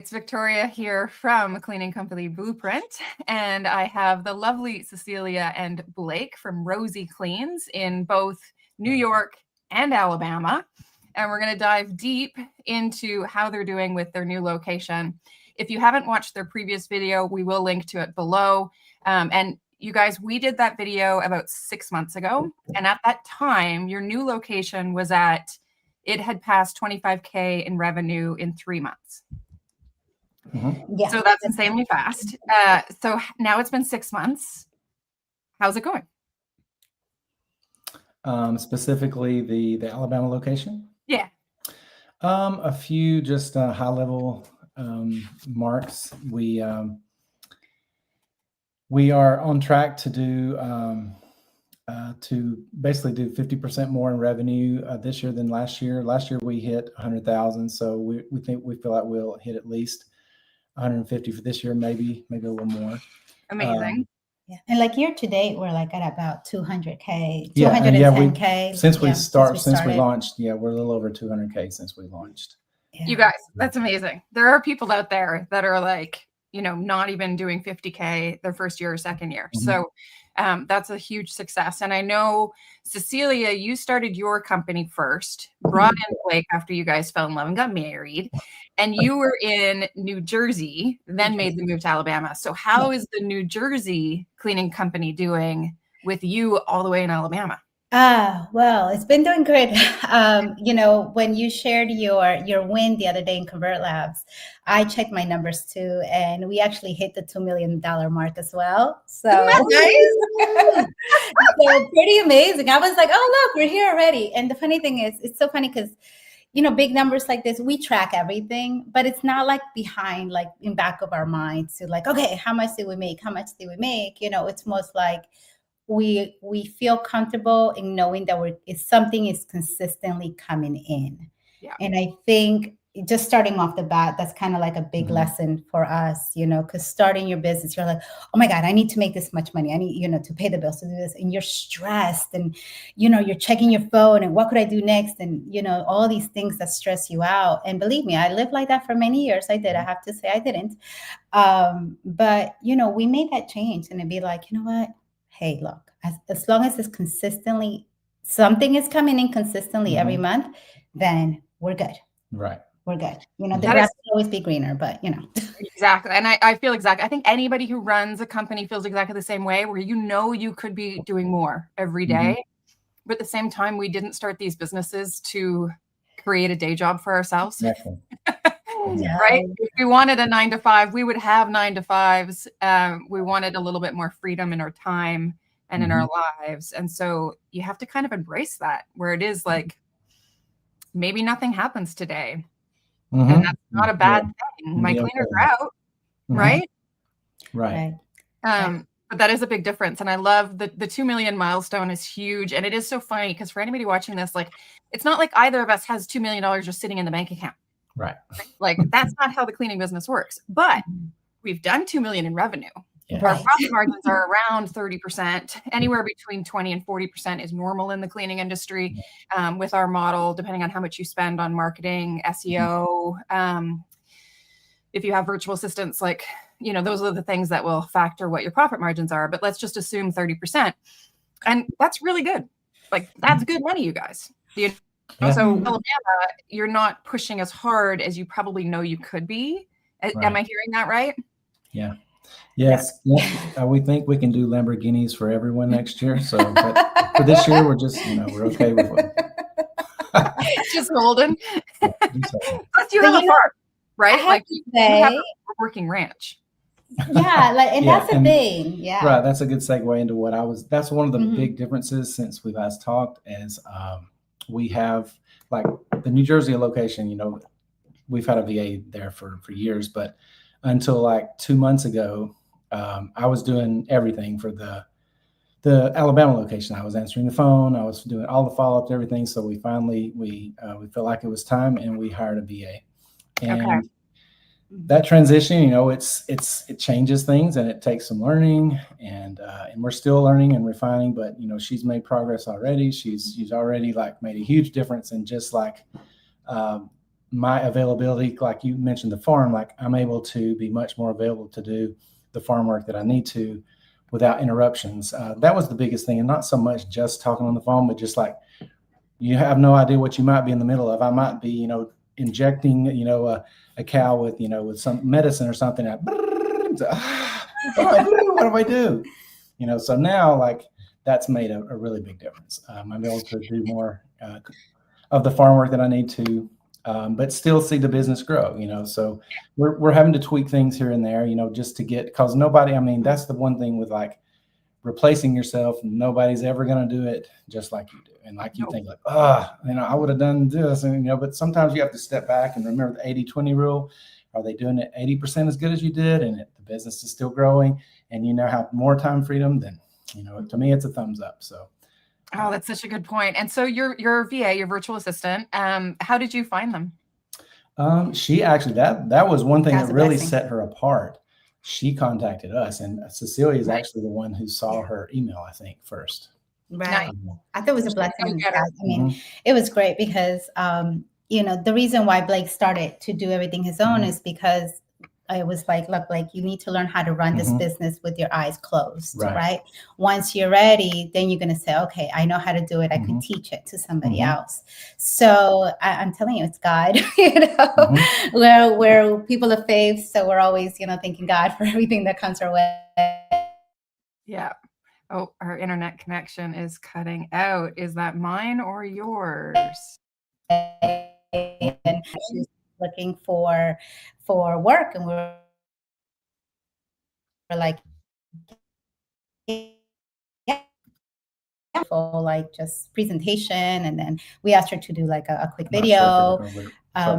It's Victoria here from Cleaning Company Blueprint, and I have the lovely Cecilia and Blake from Rosie Cleans in both New York and Alabama. And we're going to dive deep into how they're doing with their new location. If you haven't watched their previous video, we will link to it below. And you guys, we did that video about 6 months ago. And at that time, your new location was it had passed 25K in revenue in 3 months. Yeah. So that's insanely fast. So now it's been 6 months. How's it going? Specifically the Alabama location? Yeah. A few just high level marks. We are on track to do basically do 50% more in revenue this year than last year. Last year we hit 100,000, so we feel like we'll hit at least 150 for this year, maybe a little more. Amazing. Yeah. And like year to date, we're like at about 200K, 210K. Since we launched, we're a little over 200K since we launched. Yeah. You guys, that's amazing. There are people out there that are like, not even doing 50K their first year or second year. Mm-hmm. So that's a huge success. And I know, Cecilia, you started your company first, brought in Blake after you guys fell in love and got married, and you were in New Jersey, then made the move to Alabama. So how is the New Jersey cleaning company doing with you all the way in Alabama? Well, it's been doing great. When you shared your win the other day in Convert Labs, I checked my numbers too, and we actually hit the $2 million mark as well. So, nice. So pretty amazing. I was like, oh, look, we're here already. And the funny thing is, it's so funny because, big numbers like this, we track everything, but it's not like behind, like in back of our minds to like, okay, how much did we make? How much did we make? It's most like, we feel comfortable in knowing that something is consistently coming in. Yeah. And I think just starting off the bat, that's kind of like a big lesson for us, because starting your business, you're like, oh my God, I need to make this much money. I need, to pay the bills, to do this. And you're stressed and, you're checking your phone and what could I do next? And, all these things that stress you out. And believe me, I lived like that for many years. I did. I have to say I didn't. But, we made that change and it'd be like, you know what? Hey, look, as long as it's consistently, something is coming in consistently every month, then we're good. Right. We're good. The grass will always be greener, but Exactly. And I feel exactly. I think anybody who runs a company feels exactly the same way, where you could be doing more every day. But at the same time, we didn't start these businesses to create a day job for ourselves. Exactly. Right? If we wanted a 9-to-5, we would have 9-to-5s. We wanted a little bit more freedom in our time and in our lives. And so you have to kind of embrace that, where it is like, maybe nothing happens today. And that's not a bad thing. My cleaners are out, right? Right. But that is a big difference. And I love the 2 million milestone is huge. And it is so funny because for anybody watching this, like, it's not like either of us has $2 million just sitting in the bank account. Right. Like, that's not how the cleaning business works. But we've done 2 million in revenue. Yeah. Our profit margins are around 30%. Anywhere between 20 and 40% is normal in the cleaning industry with our model, depending on how much you spend on marketing, SEO. If you have virtual assistants, like, those are the things that will factor what your profit margins are. But let's just assume 30%. And that's really good. Like, that's good money, you guys. So Alabama, you're not pushing as hard as you probably know you could be. Right. Am I hearing that right? Yeah. Yes. Yeah. We think we can do Lamborghinis for everyone next year. So but for this year, we're just, we're okay with it. Just golden. Plus you have a farm, right? Like you have a working ranch. Yeah. That's the thing. Yeah. Right. That's a good segue into that's one of the big differences since we last talked is we have like the New Jersey location, we've had a VA there for years, but until like 2 months ago, I was doing everything for the Alabama location. I was answering the phone. I was doing all the follow-ups, everything. So we finally, we felt like it was time and we hired a VA. And that transition, it changes things and it takes some learning and we're still learning and refining, but she's made progress already. She's already like made a huge difference in just like my availability, like you mentioned the farm, like I'm able to be much more available to do the farm work that I need to without interruptions. That was the biggest thing. And not so much just talking on the phone, but just like, you have no idea what you might be in the middle of. I might be, injecting, a cow with, with some medicine or something. What do I do? So now, like, that's made a really big difference. I'm able to do more of the farm work that I need to, but still see the business grow, so we're having to tweak things here and there, just to get, because nobody, that's the one thing with like replacing yourself. Nobody's ever going to do it just like you do. And like you think like, I would have done this, and, but sometimes you have to step back and remember the 80-20 rule. Are they doing it 80% as good as you did? And the business is still growing and you now have more time freedom, then, to me, it's a thumbs up. So. Oh, that's such a good point. And so your VA, your virtual assistant, how did you find them? She actually, that was one thing that really set her apart. She contacted us, and Cecilia is actually the one who saw her email, I think, first. Right. I thought it was a blessing. It was great because, the reason why Blake started to do everything his own is because I was like, look, Blake, you need to learn how to run this business with your eyes closed, right? Once you're ready, then you're going to say, okay, I know how to do it. I could teach it to somebody else. So I'm telling you, it's God, we're people of faith. So we're always, thanking God for everything that comes our way. Yeah. Oh, our internet connection is cutting out. Is that mine or yours? And she's looking for work, and we're like, like just presentation, and then we asked her to do like a quick video. We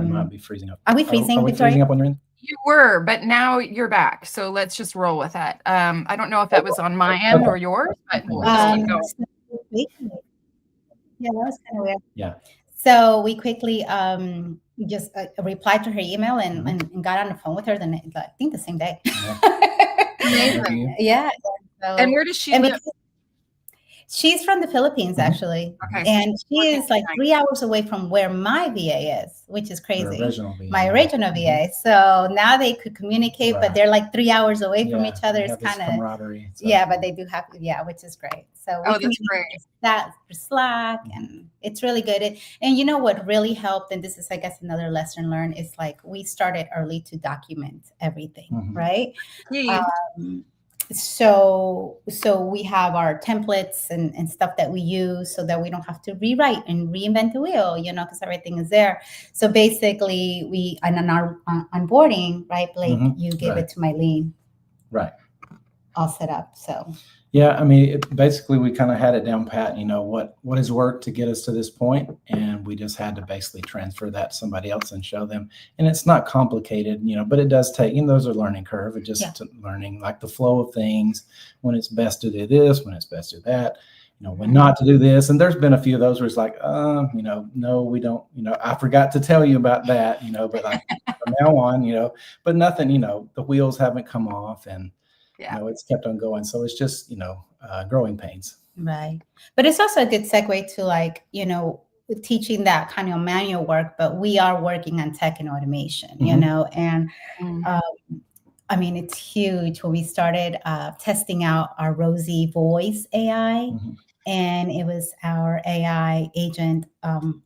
might be freezing up. Are we freezing? Are we freezing up on your end? You were, but now you're back. So let's just roll with it. I don't know if that was on my end or yours, but we'll just keep going. Yeah, that was kind of weird. Yeah. So we quickly just replied to her email and got on the phone with her. I think the same day. Amazing. Yeah. So, and where does she live? She's from the Philippines, actually. Okay. And she is like 3 hours away from where my VA is, which is crazy. My original VA. So now they could communicate, but they're like 3 hours away from each other. It's kind of camaraderie. So. Yeah, but they do have, which is great. So that's great. That for Slack, and it's really good. And you know what really helped, and this is, I guess, another lesson learned, is like we started early to document everything, right? So we have our templates and stuff that we use so that we don't have to rewrite and reinvent the wheel, because everything is there. So basically on our onboarding, right, Blake, you gave it to Mylene. Right. All set up. So. Yeah, basically we kind of had it down pat, what has worked to get us to this point, and we just had to basically transfer that to somebody else and show them. And it's not complicated, but it does take, those are learning curve. It's just learning like the flow of things, when it's best to do this, when it's best to do that, when not to do this. And there's been a few of those where it's like, no, we don't, I forgot to tell you about that, but like from now on, but nothing, the wheels haven't come off, and it's kept on going. So it's just, growing pains. Right. But it's also a good segue to like, teaching that kind of manual work, but we are working on tech and automation, and it's huge. When we started testing out our Rosie voice AI, and it was our AI agent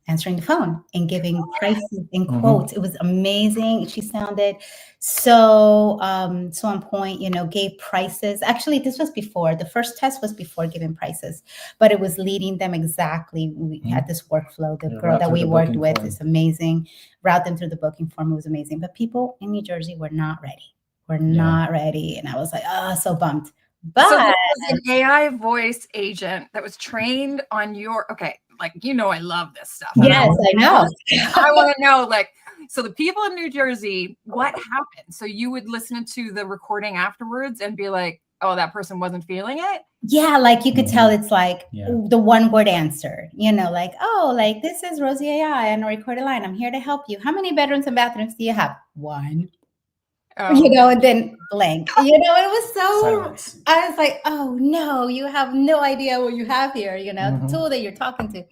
answering the phone and giving prices and quotes. It was amazing. She sounded so on point, gave prices. Actually, this was before. The first test was before giving prices, but it was leading them exactly. We had this workflow. The girl that we worked with is amazing. Route them through the booking form. It was amazing. But people in New Jersey were not ready. Not ready. And I was like, so bummed. But so this was an AI voice agent that was trained on your, I love this stuff. Yes, I know. I want to know, so the people in New Jersey, what happened? So you would listen to the recording afterwards and be like, oh, that person wasn't feeling it? Yeah, like you could tell it's like the one word answer, this is Rosie AI on a recorded line. I'm here to help you. How many bedrooms and bathrooms do you have? One. And then blank. You know, it was so, Silence. I was like, oh no, you have no idea what you have here, you know, the tool that you're talking to.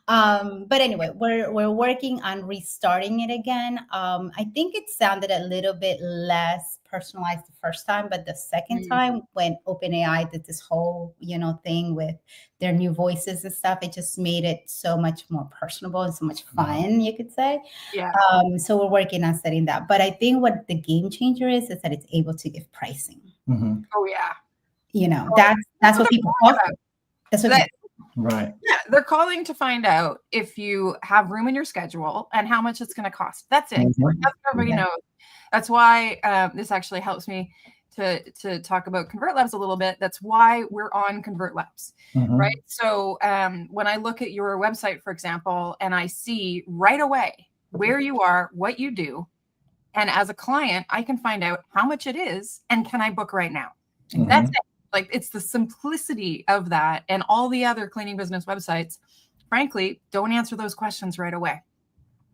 But anyway, we're working on restarting it again. I think it sounded a little bit less personalized the first time, but the second time when OpenAI did this whole, you know, thing with their new voices and stuff, it just made it so much more personable and so much fun, you could say. Yeah. So we're working on setting that. But I think what the game changer is that it's able to give pricing. Oh yeah. You know, that's what people call about. That's what right. Yeah, they're calling to find out if you have room in your schedule and how much it's going to cost. That's it. That's what everybody knows. That's why this actually helps me to talk about Convert Labs a little bit. That's why we're on Convert Labs, right? So when I look at your website, for example, and I see right away where you are, what you do, and as a client, I can find out how much it is and can I book right now? That's it. Like, it's the simplicity of that. And all the other cleaning business websites, frankly, don't answer those questions right away.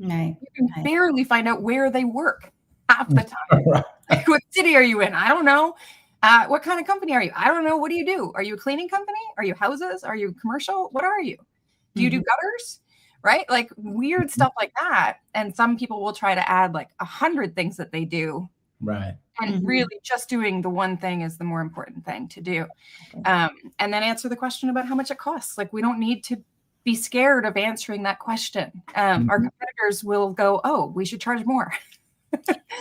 Right. You can barely find out where they work half the time. Like, what city are you in? I don't know. What kind of company are you? I don't know. What do you do? Are you a cleaning company? Are you houses? Are you commercial? What are you? Do you do gutters? Right? Like weird stuff like that. And some people will try to add like 100 things that they do. Right. And really just doing the one thing is the more important thing to do. And then answer the question about how much it costs. Like, we don't need to be scared of answering that question. Our competitors will go, oh, we should charge more.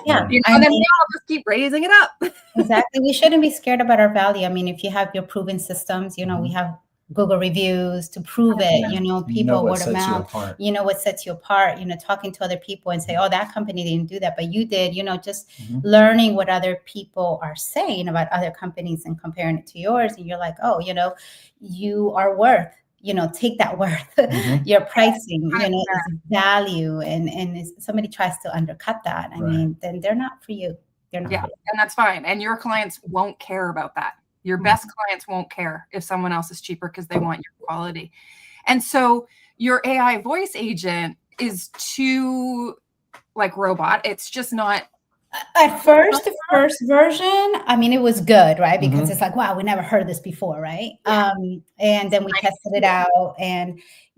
Yeah. You know, and then we all just keep raising it up. Exactly. We shouldn't be scared about our value. I mean, if you have your proven systems, you know, we have Google reviews to prove it, you know, people word of mouth, you know, what sets you apart, you know, talking to other people and say, oh, that company didn't do that, but you did, you know, just learning what other people are saying about other companies and comparing it to yours. And you're like, oh, you know, you are worth, you know, take that worth, your pricing, you know, is value. And if somebody tries to undercut that, I mean, then they're not for you. They're not. Yeah, and that's fine. And your clients won't care about that. Your best clients won't care if someone else is cheaper because they want your quality. And so your AI voice agent is too like robot. It's just not. At first, the first version, I mean, it was good, right? Because it's like, wow, we never heard this before, right? And then we tested it out,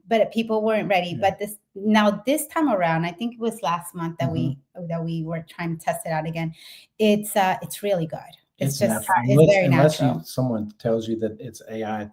but people weren't ready. But this time around, I think it was last month that we were trying to test it out again. It's really good. It's just it's very natural. Unless someone tells you that it's AI,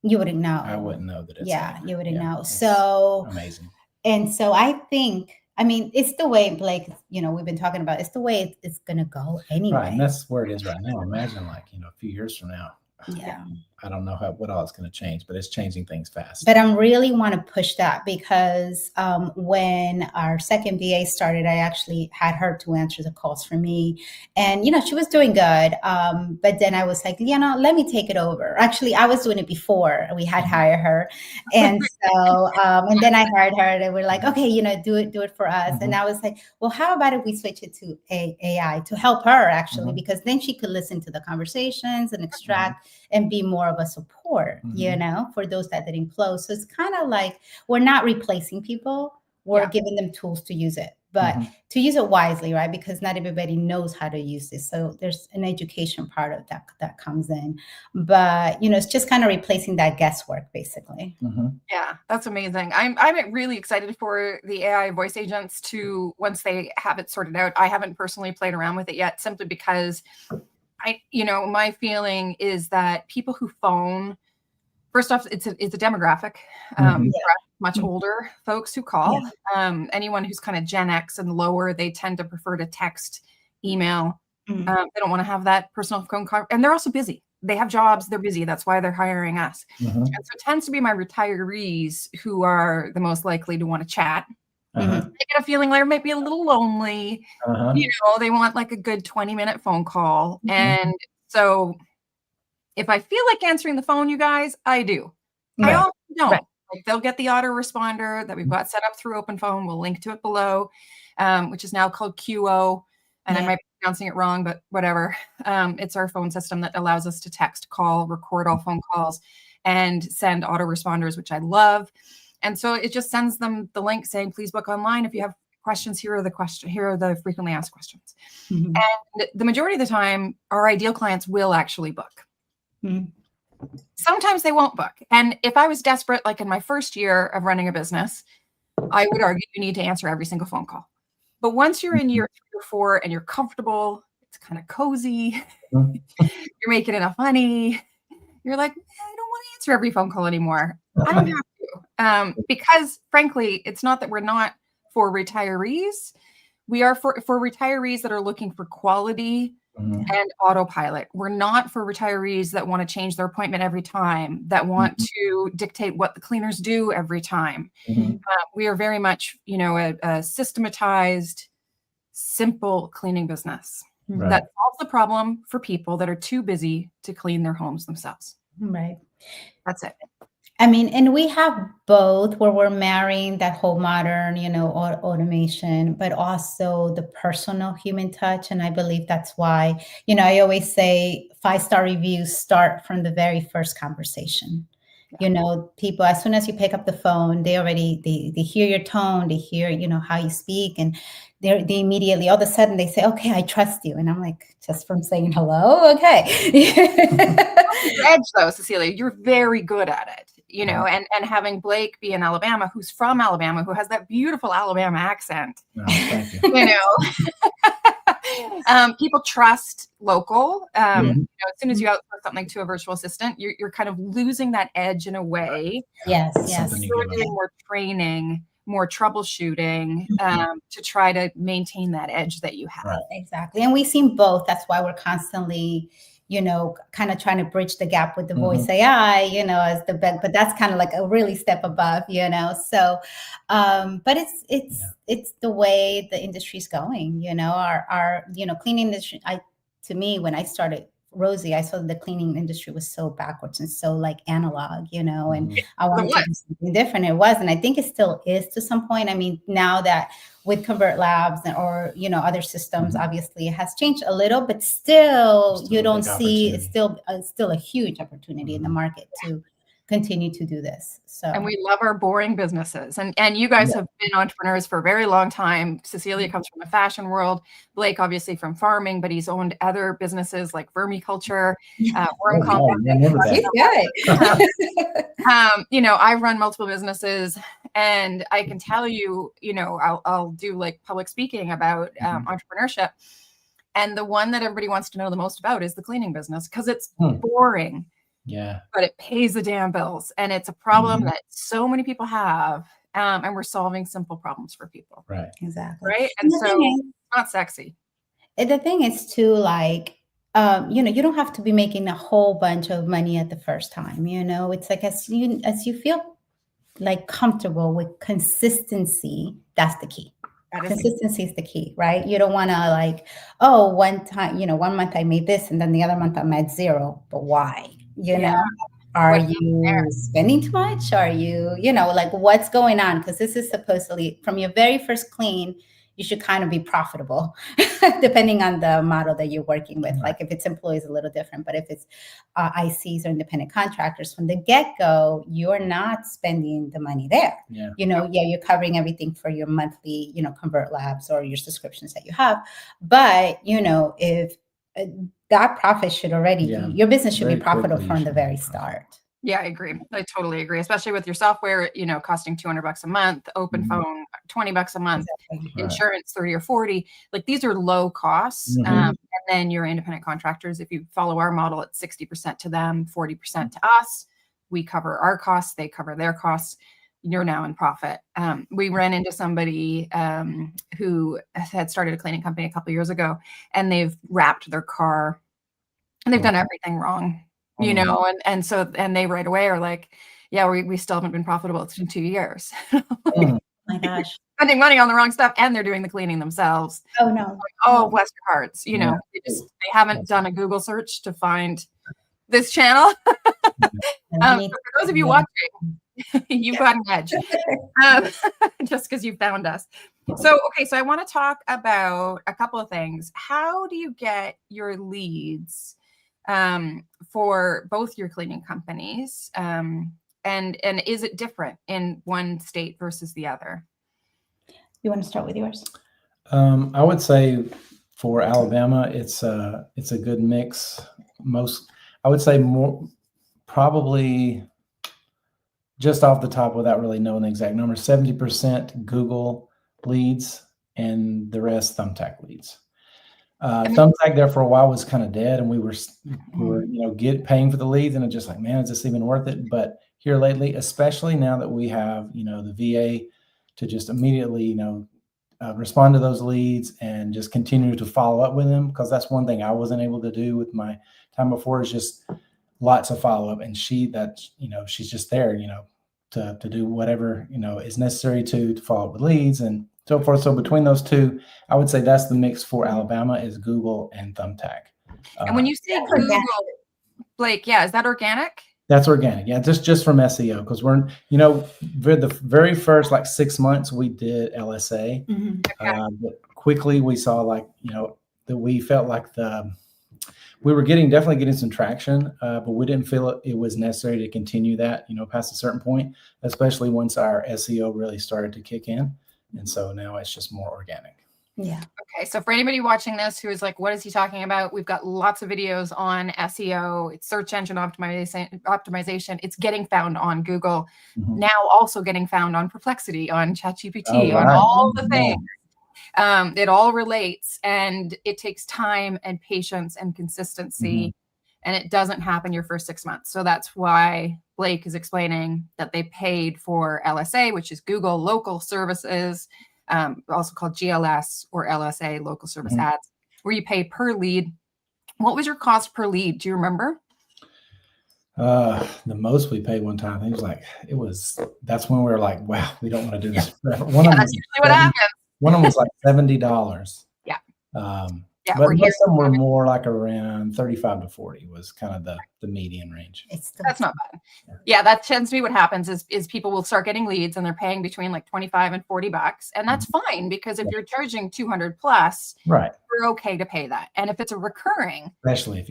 you wouldn't know. I wouldn't know that it's AI. You wouldn't know. It's so amazing. And so I think, I mean, it's the way, Blake, you know, we've been talking about, it's the way it's going to go anyway. Right. And that's where it is right now. Imagine like, you know, a few years from now. Yeah. I don't know what all it's going to change, but it's changing things fast. But I really want to push that because when our second VA started, I actually had her to answer the calls for me. And, you know, she was doing good. But then I was like, you know, let me take it over. Actually, I was doing it before we had hired her. And so, and then I hired her and we're like, okay, you know, do it for us. And I was like, well, how about if we switch it to AI to help her actually, because then she could listen to the conversations and extract and be more of a support, you know, for those that didn't close. So it's kind of like we're not replacing people. We're giving them tools to use it, but to use it wisely, right? Because not everybody knows how to use this. So there's an education part of that comes in. But, you know, it's just kind of replacing that guesswork, basically. Yeah, that's amazing. I'm really excited for the AI voice agents to, once they have it sorted out. I haven't personally played around with it yet, simply because my feeling is that people who phone, first off, it's a demographic, much older folks who call. Anyone who's kind of Gen X and lower, they tend to prefer to text, email. They don't want to have that personal phone call, and they're also busy. They have jobs, they're busy. That's why they're hiring us. And so it tends to be my retirees who are the most likely to want to chat. They get a feeling they might be a little lonely. You know, they want like a good 20-minute phone call. And so if I feel like answering the phone, you guys, I do. I also don't. Like, they'll get the autoresponder that we've got set up through OpenPhone. We'll link to it below, which is now called QO. And I might be pronouncing it wrong, but whatever. It's our phone system that allows us to text, call, record all phone calls, and send autoresponders, which I love. And so it just sends them the link saying, please book online if you have questions. Here are the frequently asked questions. Mhm. And the majority of the time, our ideal clients will actually book. Mhm. Sometimes they won't book. And if I was desperate, like in my first year of running a business, I would argue you need to answer every single phone call. But once you're in year 3 or 4 and you're comfortable, it's kind of cozy, Mhm. you're making enough money, you're like, I don't want to answer every phone call anymore. I don't have to. Because frankly, it's not that we're not for retirees. We are for retirees that are looking for quality and autopilot. We're not for retirees that want to change their appointment every time, that want to dictate what the cleaners do every time. We are very much, a systematized, simple cleaning business that solves the problem for people that are too busy to clean their homes themselves. Right. That's it. I mean, and we have both where we're marrying that whole modern, automation, but also the personal human touch. And I believe that's why, I always say 5-star reviews start from the very first conversation. People, as soon as you pick up the phone, they hear your tone, they hear, how you speak, and they immediately, all of a sudden they say, okay, I trust you. And I'm like, just from saying hello. Okay. Edge though, Cecilia, you're very good at it, and having Blake be in Alabama, who's from Alabama, who has that beautiful Alabama accent, Thank you. People trust local. As Mhm. soon as you outsource something to a virtual assistant, you're kind of losing that edge in a way. Yes. Something you You're give doing up. more training, more troubleshooting, to try to maintain that edge that you have. Right. Exactly. And we've seen both. That's why we're constantly, kind of trying to bridge the gap with the voice AI, as but that's kind of like a really step above, So, but it's the way the industry's going, our cleaning industry. To me, when I started Rosie, I saw the cleaning industry was so backwards and so like analog, and I wanted to do something different. It was, and I think it still is to some point. I mean, now that with Convert Labs or other systems, obviously it has changed a little, but still you don't see it's still a huge opportunity in the market to continue to do this. So, and we love our boring businesses, and you guys have been entrepreneurs for a very long time. Cecilia comes from the fashion world, Blake obviously from farming, but he's owned other businesses like vermiculture, worm composting. I've run multiple businesses, and I can tell you, I'll do like public speaking about entrepreneurship, and the one that everybody wants to know the most about is the cleaning business because it's boring. Yeah. But it pays the damn bills. And it's a problem that so many people have. And we're solving simple problems for people. Right. Exactly. Right. And so it's not sexy. The thing is too, like, you don't have to be making a whole bunch of money at the first time. It's like as you feel like comfortable with consistency, that's the key. Consistency is the key, right? You don't want to like, oh, one time, 1 month I made this and then the other month I'm at 0. But why? Are you spending too much? Are you, like what's going on? Because this is supposedly from your very first clean, you should kind of be profitable depending on the model that you're working with. Like if it's employees, a little different, but if it's ICs or independent contractors from the get-go, you're not spending the money there. You're covering everything for your monthly, Convert Labs or your subscriptions that you have. But, if that profit should already, your business should be profitable from the very start. Yeah, I agree. I totally agree. Especially with your software, costing $200 a month, open phone, $20 a month, insurance, 30 or 40. Like these are low costs. And then your independent contractors, if you follow our model, it's 60% to them, 40% to us. We cover our costs. They cover their costs. You're now in profit. We ran into somebody who had started a cleaning company a couple of years ago, and they've wrapped their car and they've done everything wrong. And they right away are like, yeah, we still haven't been profitable. It's been 2 years. Oh my gosh. Spending money on the wrong stuff, and they're doing the cleaning themselves. Oh no. Like, oh, bless your hearts. They haven't done a Google search to find this channel. For those of you watching, you've got an edge. Just because you found us. So I want to talk about a couple of things. How do you get your leads for both your cleaning companies? And is it different in one state versus the other? You want to start with yours? I would say for Alabama, it's a good mix. I would say more, probably just off the top without really knowing the exact number, 70% Google leads and the rest Thumbtack leads. Thumbtack there for a while was kind of dead, and we were paying for the leads, and it's just like, man, is this even worth it? But here lately, especially now that we have the VA to just immediately respond to those leads and just continue to follow up with them, because that's one thing I wasn't able to do with my time before, is just lots of follow up, and she's just there to do whatever is necessary to follow up with leads and so forth. So between those two, I would say that's the mix for Alabama, is Google and Thumbtack. And when you say Google, Blake, is that organic? That's organic. Yeah, just from SEO, because we're the very first 6 months we did LSA. But quickly we saw that we felt like we were definitely getting some traction, but we didn't feel it was necessary to continue that past a certain point, especially once our SEO really started to kick in. And so now it's just more organic. Yeah. Okay. So for anybody watching this who is like, what is he talking about? We've got lots of videos on SEO. It's search engine optimization. It's getting found on Google. Now also getting found on Perplexity, on ChatGPT, on all the things. It all relates, and it takes time and patience and consistency, and it doesn't happen your first 6 months. So that's why Blake is explaining that they paid for LSA, which is Google Local Services, also called GLS or LSA, Local Service Ads, where you pay per lead. What was your cost per lead? Do you remember? The most we paid one time, that's when we were like, wow, we don't want to do this. That's usually what happens. One of them was like $70. Yeah. But most of them were more like around 35 to 40 was kind of the median range. That's not bad. Yeah, that tends to be what happens is people will start getting leads and they're paying between like 25 and $40. And that's fine, because if you're charging 200 plus, right, you're okay to pay that. And if it's a recurring, especially if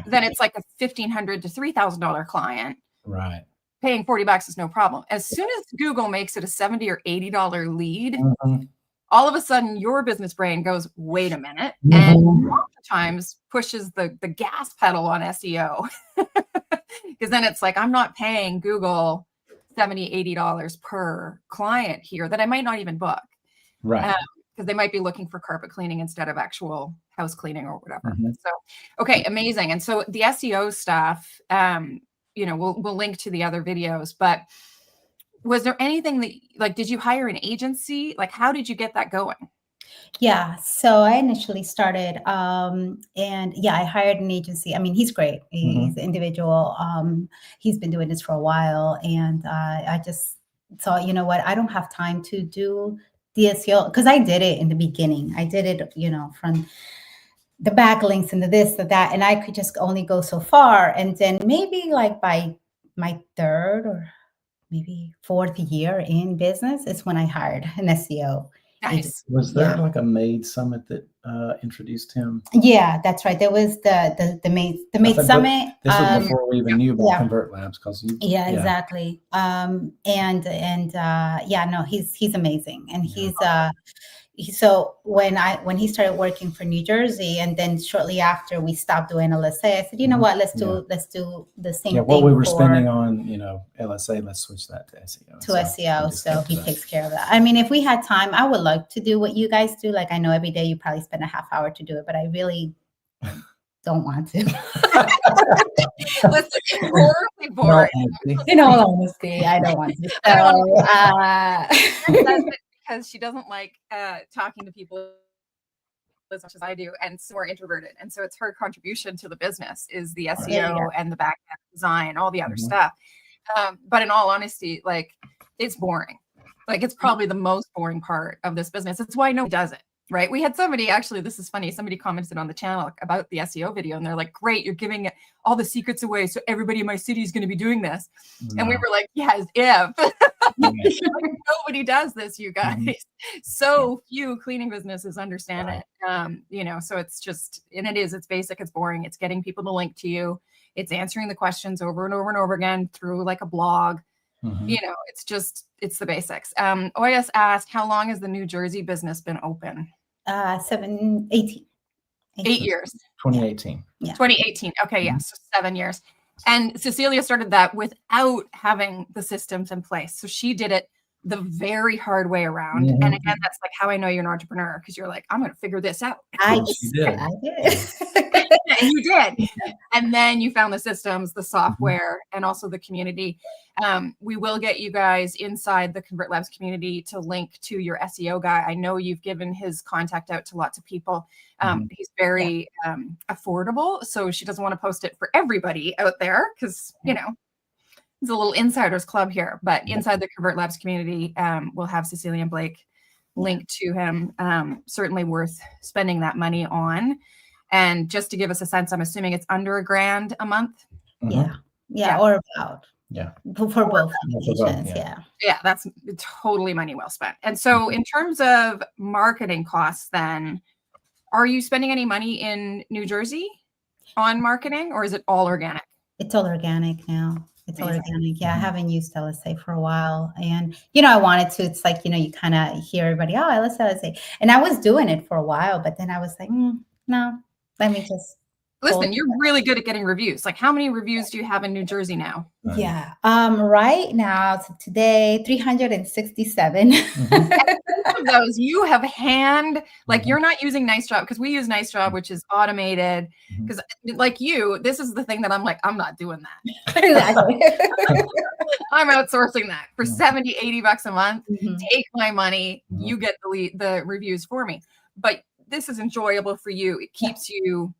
then it's like a $1,500 to $3,000 client. Right. Paying $40 is no problem. As soon as Google makes it a $70 or $80 lead, all of a sudden your business brain goes, wait a minute, and oftentimes pushes the gas pedal on SEO. Because then it's like, I'm not paying Google $70, $80 per client here that I might not even book. Right. Because they might be looking for carpet cleaning instead of actual house cleaning or whatever. So, okay, amazing. And so the SEO stuff, we'll link to the other videos, but was there anything that, did you hire an agency? How did you get that going? Yeah. So I initially started, I hired an agency. I mean, he's great. He's an individual. He's been doing this for a while. And I just thought, you know what, I don't have time to do the SEO, because I did it in the beginning. I did it, from the backlinks and the this, the that, and I could just only go so far. And then maybe by my third or maybe fourth year in business is when I hired an SEO. Nice. Was there a Maid Summit that introduced him? Yeah, that's right. There was the Maid Summit. This was before we even knew about Convert Labs, exactly. He's amazing, and so when he started working for New Jersey, and then shortly after we stopped doing LSA, I said, you know what, let's do the same thing. Yeah, what we were spending on, LSA, let's switch that to SEO. So he takes care of that. I mean, if we had time, I would love to do what you guys do. I know every day you probably spend a half hour to do it, but I really don't want to. Listen, it's horribly boring. In all honesty, I don't want to. Because she doesn't like talking to people as much as I do, and so we're introverted, and so it's her contribution to the business is the SEO and the back end design, all the other stuff. But in all honesty, it's boring. It's probably the most boring part of this business. It's why nobody does it. Right. We had somebody, actually, this is funny. Somebody commented on the channel about the SEO video, and they're like, great, you're giving all the secrets away, so everybody in my city is going to be doing this. And we were like, yes, if. Nobody does this, you guys. So few cleaning businesses understand it. So it's just, and it's basic, it's boring. It's getting people to link to you. It's answering the questions over and over and over again through a blog. You know, it's the basics. Oyas asked, how long has the New Jersey business been open? 18. 8 years. 2018. Yeah. 2018. Okay, yeah, so 7 years. And Cecilia started that without having the systems in place. So she did it the very hard way around. And again, that's like how I know you're an entrepreneur, because you're like, I'm going to figure this out. I did. And you did. And then you found the systems, the software, and also the community. We will get you guys inside the Convert Labs community to link to your SEO guy. I know you've given his contact out to lots of people. He's very affordable, so she doesn't want to post it for everybody out there, because, you know, it's a little insiders club here. But inside the Convert Labs community, we'll have Cecilia and Blake linked to him. Certainly worth spending that money on. And just to give us a sense, I'm assuming it's under $1,000 a month. Yeah, or about. For both applications. Yeah, that's totally money well spent. And so in terms of marketing costs, then, are you spending any money in New Jersey on marketing, or is it all organic? It's all organic now. It's all organic. Yeah, I haven't used LSA for a while. And, you know, I wanted to. It's like, you know, you kind of hear everybody, oh, LSA. And I was doing it for a while, but then I was like, no, let me just. Listen, you're really good at getting reviews. Like, how many reviews do you have in New Jersey now? Yeah. Right now, so today, 367. Of those, you have like, you're not using Nice Job, because we use Nice Job, which is automated. Because like you, this is the thing that I'm like, I'm not doing that. Exactly. I'm outsourcing that for $70, $80 a month. Take my money. You get the reviews for me. But this is enjoyable for you. It keeps you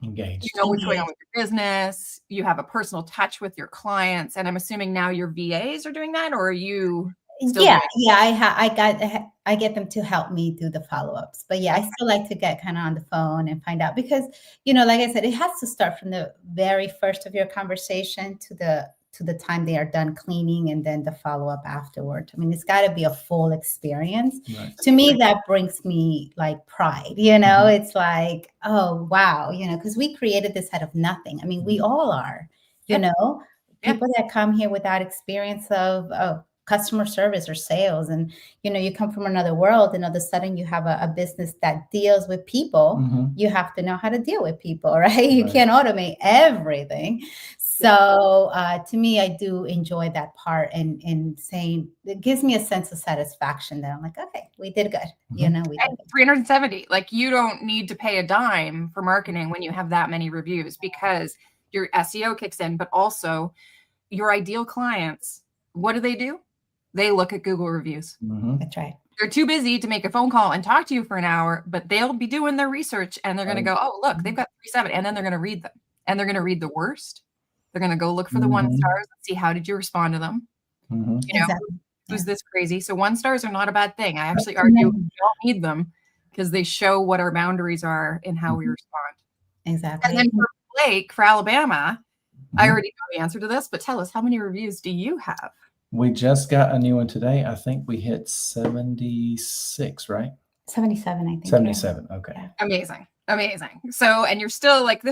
engaged. You know what's going on with your business. You have a personal touch with your clients. And I'm assuming now your VAs are doing that, or are you still doing it? I get them to help me do the follow-ups. But yeah, I still like to get kind of on the phone and find out, because, you know, like I said, it has to start from the very first of your conversation to the time they are done cleaning, and then the follow-up afterward. I mean, it's got to be a full experience. Right. To me, that brings me like pride, you know. It's like, oh, wow, you know, because we created this out of nothing. I mean, we all are, you know, people that come here without experience of customer service or sales. And, you know, you come from another world, and all of a sudden you have a business that deals with people. You have to know how to deal with people, right? You can't automate everything. So to me, I do enjoy that part, and saying it gives me a sense of satisfaction that I'm like, okay, we did good. You know, we did 370. Like, you don't need to pay a dime for marketing when you have that many reviews, because your SEO kicks in, but also your ideal clients. What do? They look at Google reviews. That's right. They're too busy to make a phone call and talk to you for an hour, but they'll be doing their research, and they're going to go, oh, look, they've got 370, and then they're going to read them, and they're going to read the worst. They're going to go look for the 1 stars and see, how did you respond to them? You know, who's this crazy? So 1 stars are not a bad thing. I actually argue we don't need them, because they show what our boundaries are in how we respond. Exactly. And then for Blake, for Alabama, I already know the answer to this, but tell us, how many reviews do you have? We just got a new one today. I think we hit 76, right? 77, I think. 77. Yeah. Okay. Amazing. So, and you're still like,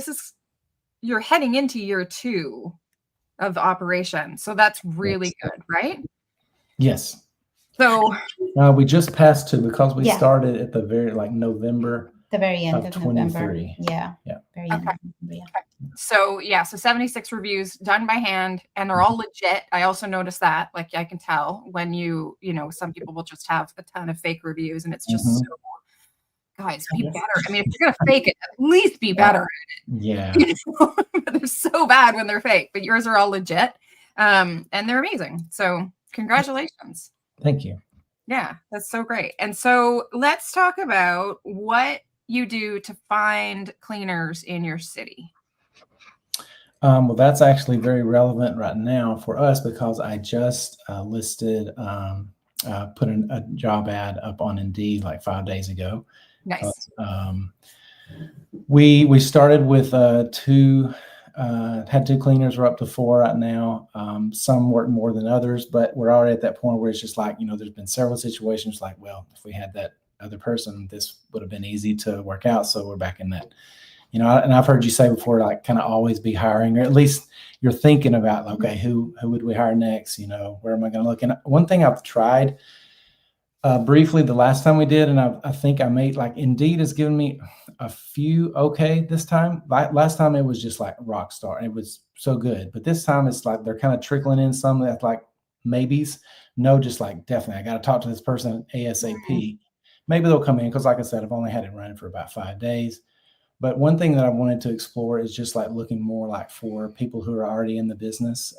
you're heading into year 2 of operation. So that's really good, right? Yes. So we just passed 2, because we started at the very November. The very end of November. Very end of November, So 76 reviews done by hand, and they're all legit. I also noticed that, like, I can tell when you know, some people will just have a ton of fake reviews, and it's just so, guys, be better. I mean, if you're going to fake it, at least be better at it. Yeah. You know? They're so bad when they're fake, but yours are all legit. And they're amazing. So congratulations. Thank you. Yeah, that's so great. And so let's talk about what you do to find cleaners in your city. Well, that's actually very relevant right now for us, because I just listed, put a job ad up on Indeed like 5 days ago. Nice. We started with 2, had 2 cleaners. We're up to 4 right now. Some work more than others, but we're already at that point where it's just like, you know, there's been several situations like, well, if we had that other person, this would have been easy to work out. So we're back in that you know, and I've heard you say before, like kind of always be hiring, or at least you're thinking about, okay, who would we hire next? You know, where am I going to look? And one thing I've tried briefly the last time we did, and I think I made, like, Indeed has given me a few okay this time. Last time it was just like rock star, and it was so good. But this time it's like they're kind of trickling in some that like maybes. No, just like definitely, I got to talk to this person ASAP. Maybe they'll come in because, like I said, I've only had it running for about 5 days. But one thing that I wanted to explore is just like looking more like for people who are already in the business,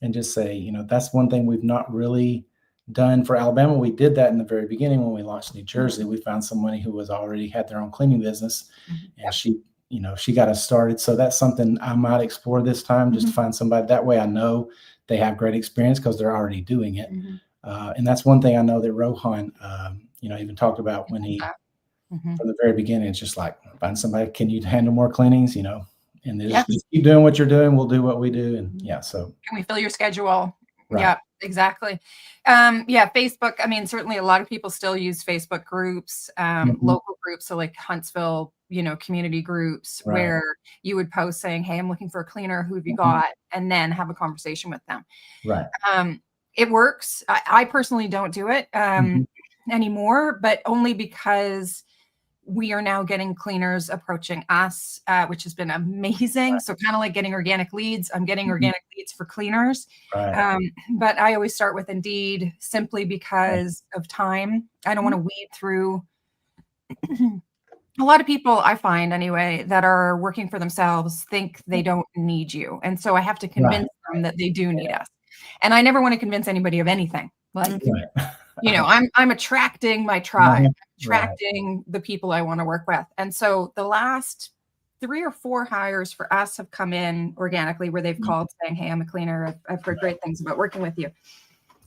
and just say, you know, that's one thing we've not really done for Alabama. We did that in the very beginning when we launched New Jersey. We found somebody who was already had their own cleaning business, and she got us started. So that's something I might explore this time, just to find somebody. That way I know they have great experience because they're already doing it. And that's one thing I know that Rohan, even talked about when he, from the very beginning, it's just like, find somebody, can you handle more cleanings, you know, and just keep doing what you're doing. We'll do what we do. And so. Can we fill your schedule? Right. Yeah, exactly. Facebook. I mean, certainly a lot of people still use Facebook groups, local groups. So like Huntsville, community groups where you would post saying, hey, I'm looking for a cleaner. Who have you got? And then have a conversation with them. Right. It works. I personally don't do it anymore, but only because we are now getting cleaners approaching us, which has been amazing. So kind of like getting organic leads. I'm getting organic leads for cleaners. But I always start with Indeed simply because of time. I don't want to weed through. A lot of people, I find anyway, that are working for themselves think they don't need you. And so I have to convince them that they do need us. And I never want to convince anybody of anything. Like, I'm attracting my tribe, attracting the people I want to work with. And so the last 3 or 4 hires for us have come in organically where they've called saying, hey, I'm a cleaner. I've heard great things about working with you.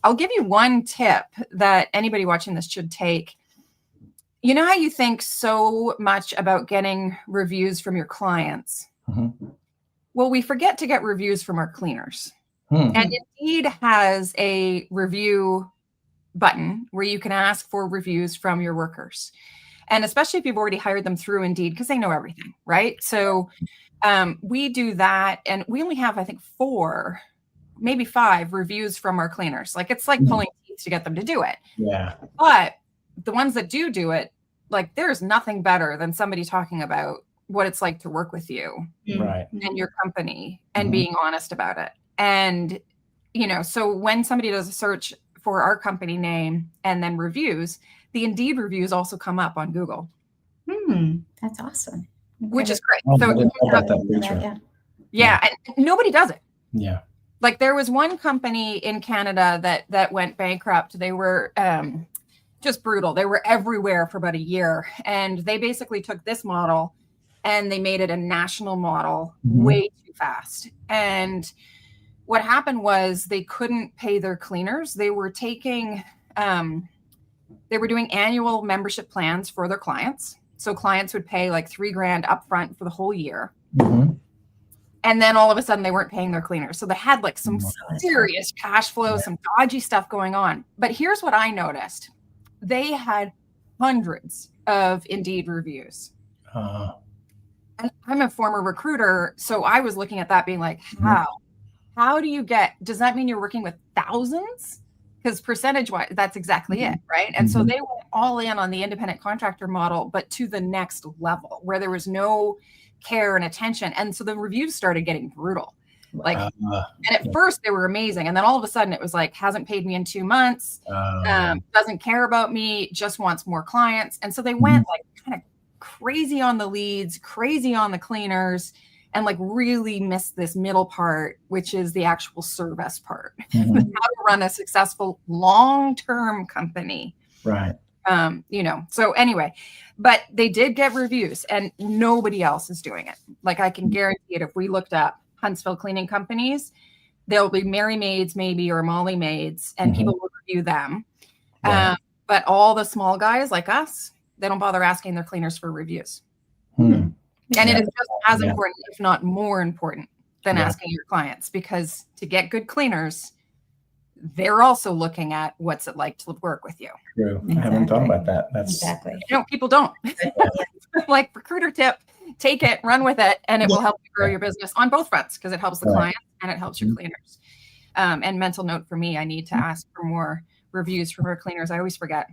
I'll give you one tip that anybody watching this should take. You know how you think so much about getting reviews from your clients? Well, we forget to get reviews from our cleaners. And Indeed has a review button where you can ask for reviews from your workers. And especially if you've already hired them through Indeed, because they know everything, right? So we do that. And we only have, I think, 4, maybe 5 reviews from our cleaners. Like, it's like pulling teeth to get them to do it. Yeah. But the ones that do it, like, there's nothing better than somebody talking about what it's like to work with you and your company and being honest about it. And, so when somebody does a search for our company name and then reviews, the Indeed reviews also come up on Google. That's awesome. Which is great. Oh, So I didn't know about that feature. and nobody does it. Yeah. Like, there was one company in Canada that went bankrupt. They were just brutal. They were everywhere for about a year. And they basically took this model and they made it a national model way too fast. And what happened was they couldn't pay their cleaners. They were taking, they were doing annual membership plans for their clients. So clients would pay like $3,000 upfront for the whole year. And then all of a sudden they weren't paying their cleaners. So they had like some serious cash flow, some dodgy stuff going on. But here's what I noticed. They had hundreds of Indeed reviews. And I'm a former recruiter. So I was looking at that being like, how do you does that mean you're working with thousands? Because percentage wise, that's exactly it, right? And so they went all in on the independent contractor model, but to the next level where there was no care and attention. And so the reviews started getting brutal. Like, and at first they were amazing. And then all of a sudden it was like, hasn't paid me in 2 months, doesn't care about me, just wants more clients. And so they went like kind of crazy on the leads, crazy on the cleaners, and like really missed this middle part, which is the actual service part. How to run a successful long-term company. Right. So anyway, but they did get reviews and nobody else is doing it. Like, I can guarantee it. If we looked up Huntsville cleaning companies, there'll be Mary Maids maybe, or Molly Maids, and people will review them. But all the small guys like us, they don't bother asking their cleaners for reviews. And it is just as important, if not more important, than asking your clients, because to get good cleaners, they're also looking at what's it like to work with you. True. I haven't thought about that. That's people don't. Like, recruiter tip, take it, run with it, and it will help you grow your business on both fronts because it helps the client and it helps your cleaners. And mental note for me, I need to ask for more reviews from our cleaners. I always forget,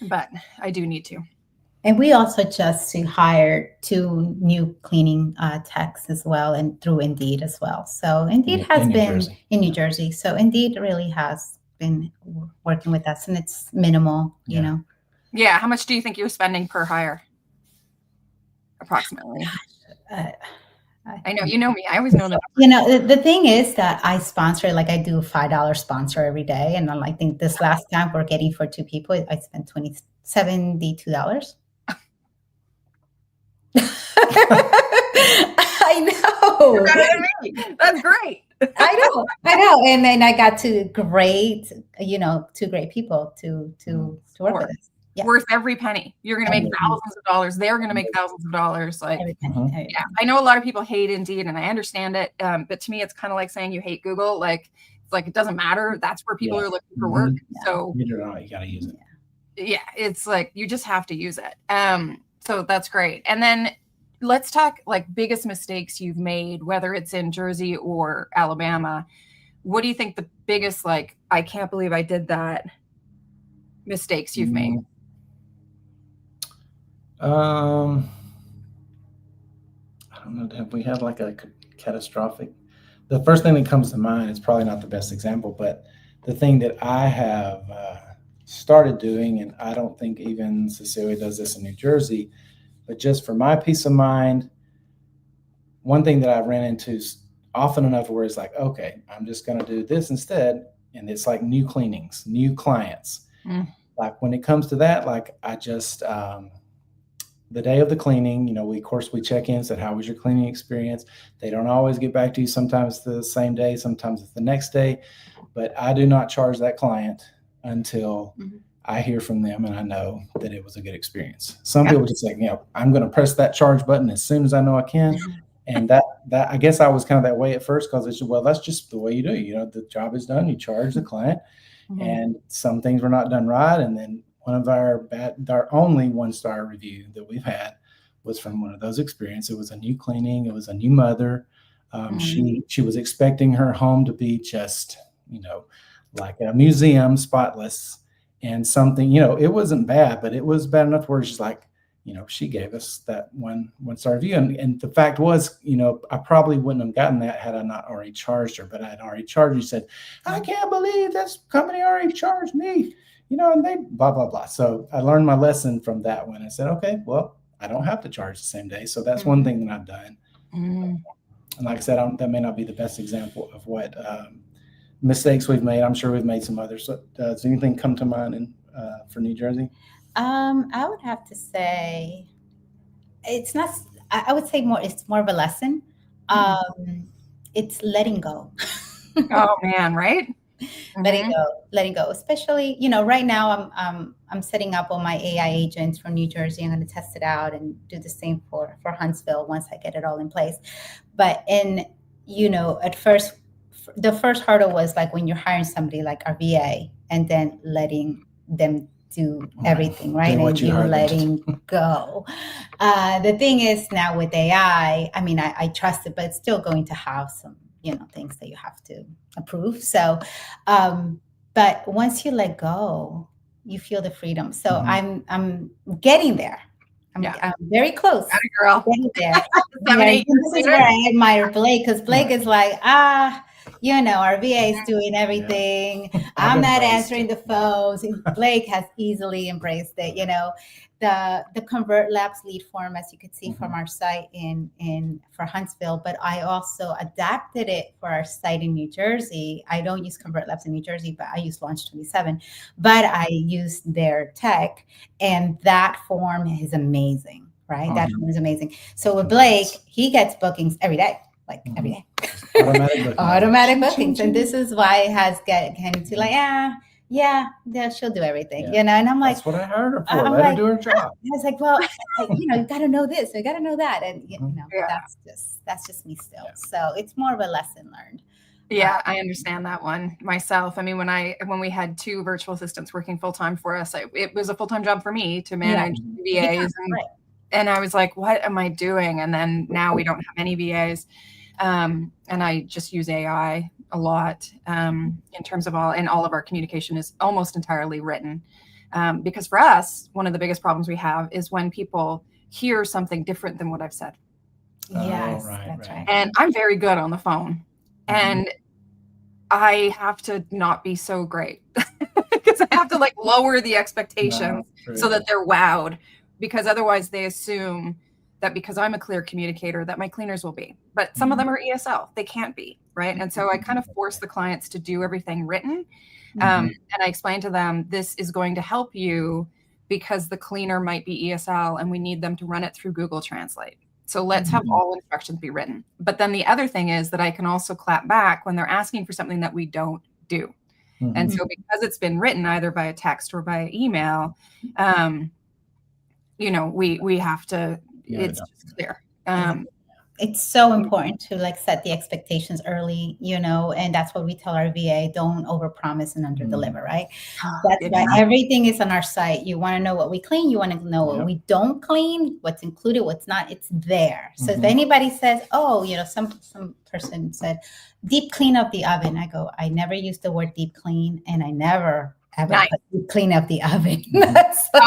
but I do need to. And we also just hired 2 new cleaning techs as well, and through Indeed as well. So Indeed has been in New Jersey. So Indeed really has been working with us, and it's minimal, you know. Yeah. How much do you think you're spending per hire? Approximately. I know, you know me. I always know that. You know, the thing is that I sponsor, like I do a $5 sponsor every day. And I think this last time for getting for 2 people, I spent $72. I know. That's great. I know. And then I got 2 great people to work with us. Yeah. Worth every penny. You're going to make thousands of dollars. They're going to make thousands of dollars. Like, every penny. Yeah, I know a lot of people hate Indeed, and I understand it. But to me, it's kind of like saying you hate Google. Like, it's like it doesn't matter. That's where people are looking for work. So you got to use it. Yeah, it's like you just have to use it. So that's great. And then let's talk like biggest mistakes you've made, whether it's in Jersey or Alabama. What do you think the biggest, like, I can't believe I did that mistakes you've made? I don't know. Have we had like a catastrophic? The first thing that comes to mind is probably not the best example, but the thing that I have started doing, and I don't think even Cecilia does this in New Jersey, but just for my peace of mind, one thing that I ran into often enough where it's like, okay, I'm just going to do this instead. And it's like new cleanings, new clients. Like when it comes to that, like I just, the day of the cleaning, we check in, said, how was your cleaning experience? They don't always get back to you. Sometimes the same day, sometimes it's the next day, but I do not charge that client until I hear from them and I know that it was a good experience. Some people just say, I'm going to press that charge button as soon as I know I can. And that I guess I was kind of that way at first because it's, well, that's just the way you do. The job is done. You charge the client, and some things were not done right. And then one of our only 1-star review that we've had was from one of those experiences. It was a new cleaning. It was a new mother. She was expecting her home to be just, like a museum, spotless, and something, it wasn't bad, but it was bad enough where she's like, she gave us that 1-star review. And the fact was, I probably wouldn't have gotten that had I not already charged her, but I had already charged her. She said, I can't believe this company already charged me, and they blah, blah, blah. So I learned my lesson from that one. I said, okay, well, I don't have to charge the same day. So that's one thing that I've done. And like I said, that may not be the best example of what mistakes we've made. I'm sure we've made some others. So, does anything come to mind for New Jersey? I would have to say it's not, I would say it's more of a lesson. It's letting go. Oh man, right? Letting go. Especially, right now I'm setting up all my AI agents from New Jersey. I'm going to test it out and do the same for Huntsville once I get it all in place. But at first, the first hurdle was like when you're hiring somebody like our VA and then letting them do everything, right? And you letting go. The thing is now with AI, I mean, I trust it, but it's still going to have some, things that you have to approve. So, but once you let go, you feel the freedom. So I'm getting there. I'm very close. Girl. Getting there. This is where I admire Blake, because Blake is like, our VA is doing everything. I'm not answering the phones. Blake has easily embraced it. The Convert Labs lead form, as you could see from our site for Huntsville, but I also adapted it for our site in New Jersey. I don't use Convert Labs in New Jersey, but I use Launch 27. But I use their tech, and that form is amazing, right? That form is amazing. So with Blake, he gets bookings every day. Like every day. Automatic bookings. And this is why it has getting to like, she'll do everything, and I'm like, that's what I heard her for. Let her do her job. I was like, well, you got to know this, you got to know that, and that's just me still. So it's more of a lesson learned. Yeah, I understand that one myself. I mean, when we had 2 virtual assistants working full time for us, it was a full time job for me to manage VAs and I was like, what am I doing? And then now we don't have any VAs. And I just use AI a lot in terms of all of our communication is almost entirely written. Because for us, one of the biggest problems we have is when people hear something different than what I've said. Yes, That's right. And I'm very good on the phone. And I have to not be so great because I have to like lower the expectations so that they're wowed, because otherwise they assume that because I'm a clear communicator that my cleaners will be. But some of them are ESL. They can't be, right? And so I kind of force the clients to do everything written. And I explain to them, this is going to help you because the cleaner might be ESL and we need them to run it through Google Translate. So let's have all instructions be written. But then the other thing is that I can also clap back when they're asking for something that we don't do. And so because it's been written either by a text or by email, you know, we have to, it's just clear. It's so important to like set the expectations early, you know, and that's what we tell our VA, don't overpromise and underdeliver, right? That's why everything is on our site. You want to know what we clean, you want to know what we don't clean, what's included, what's not, it's there. So if anybody says, oh, you know, some person said deep clean of the oven, I go, I never use the word deep clean, and I never ever put deep clean of the oven. That's like,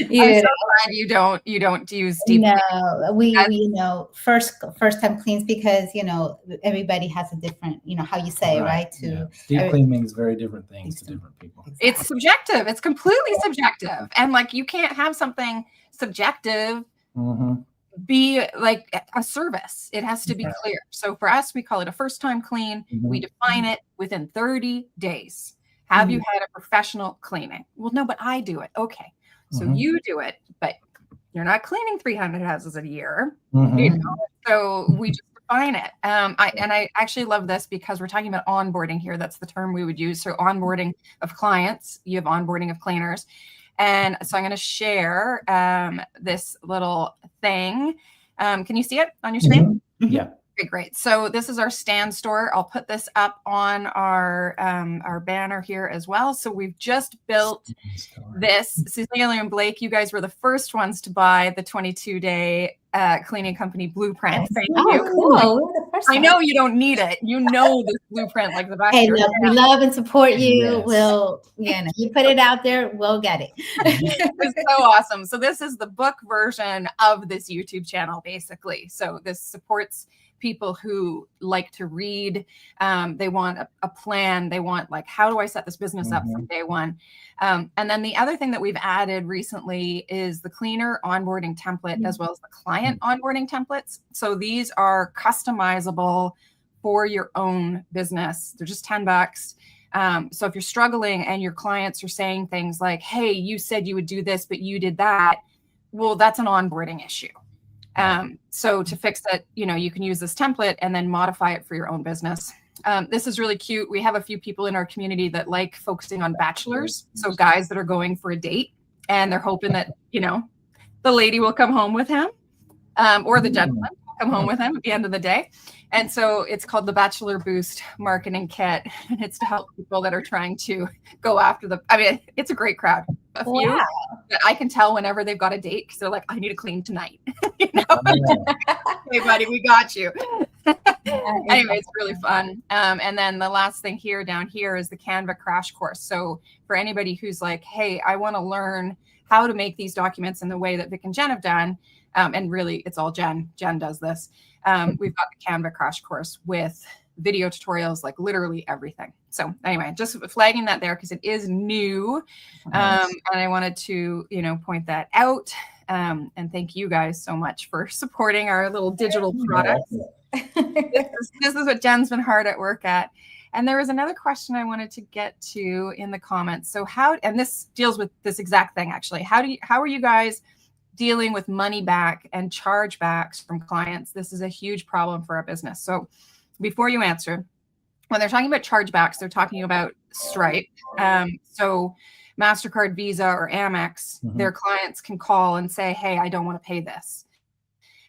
I'm so glad you don't use deep clean. No, we you know, first time cleans, because you know everybody has a different, you know, how you say right to deep clean means very different things to different people. Exactly. It's subjective. It's completely subjective, and like you can't have something subjective be like a service. It has to be clear. So for us, we call it a first time clean. We define it within 30 days. Have you had a professional cleaning? Well, no, but I do it. Okay. So you do it, but you're not cleaning 300 houses a year. You know? So we just define it. I actually love this because we're talking about onboarding here. That's the term we would use. So onboarding of clients, you have onboarding of cleaners. And so I'm going to share this little thing. Can you see it on your screen? Yeah. Okay, great. So this is our stand store. I'll put this up on our banner here as well. So we've just built this. Cecilia and Blake, you guys were the first ones to buy the 22-day cleaning company blueprint. Thank you. Cool. I know you don't need it. You know this blueprint like the back. Hey, look, we love and support you. We'll, you know, you put it out there, we'll get it. It's so awesome. So this is the book version of this YouTube channel, basically. So this supports people who like to read. They want a plan. They want like, how do I set this business up from day one? And then the other thing that we've added recently is the cleaner onboarding template as well as the client onboarding templates. So these are customizable for your own business. They're just $10. So if you're struggling and your clients are saying things like, hey, you said you would do this, but you did that. Well, that's an onboarding issue. So to fix it, you know, you can use this template and then modify it for your own business. This is really cute. We have a few people in our community that like focusing on bachelors. So guys that are going for a date and they're hoping that, you know, the lady will come home with him, or the gentleman will come home with him at the end of the day. And so it's called the Bachelor Boost Marketing Kit. And it's to help people that are trying to go after it's a great crowd. A few that I can tell whenever they've got a date because they're like, I need to clean tonight. You know? Hey, buddy, we got you. Anyway, it's really fun. And then the last thing down here is the Canva crash course. So for anybody who's like, hey, I want to learn how to make these documents in the way that Vic and Jen have done. And really, it's all Jen. Jen does this. We've got the Canva crash course with video tutorials, like literally everything. So anyway, just flagging that there because it is new. And I wanted to, you know, point that out. And thank you guys so much for supporting our little digital products. This is what Jen's been hard at work at. And there was another question I wanted to get to in the comments. So and this deals with this exact thing, actually. How are you guys dealing with money back and chargebacks from clients? This is a huge problem for our business. So before you answer, when they're talking about chargebacks, they're talking about Stripe. So MasterCard, Visa, or Amex, their clients can call and say, hey, I don't want to pay this.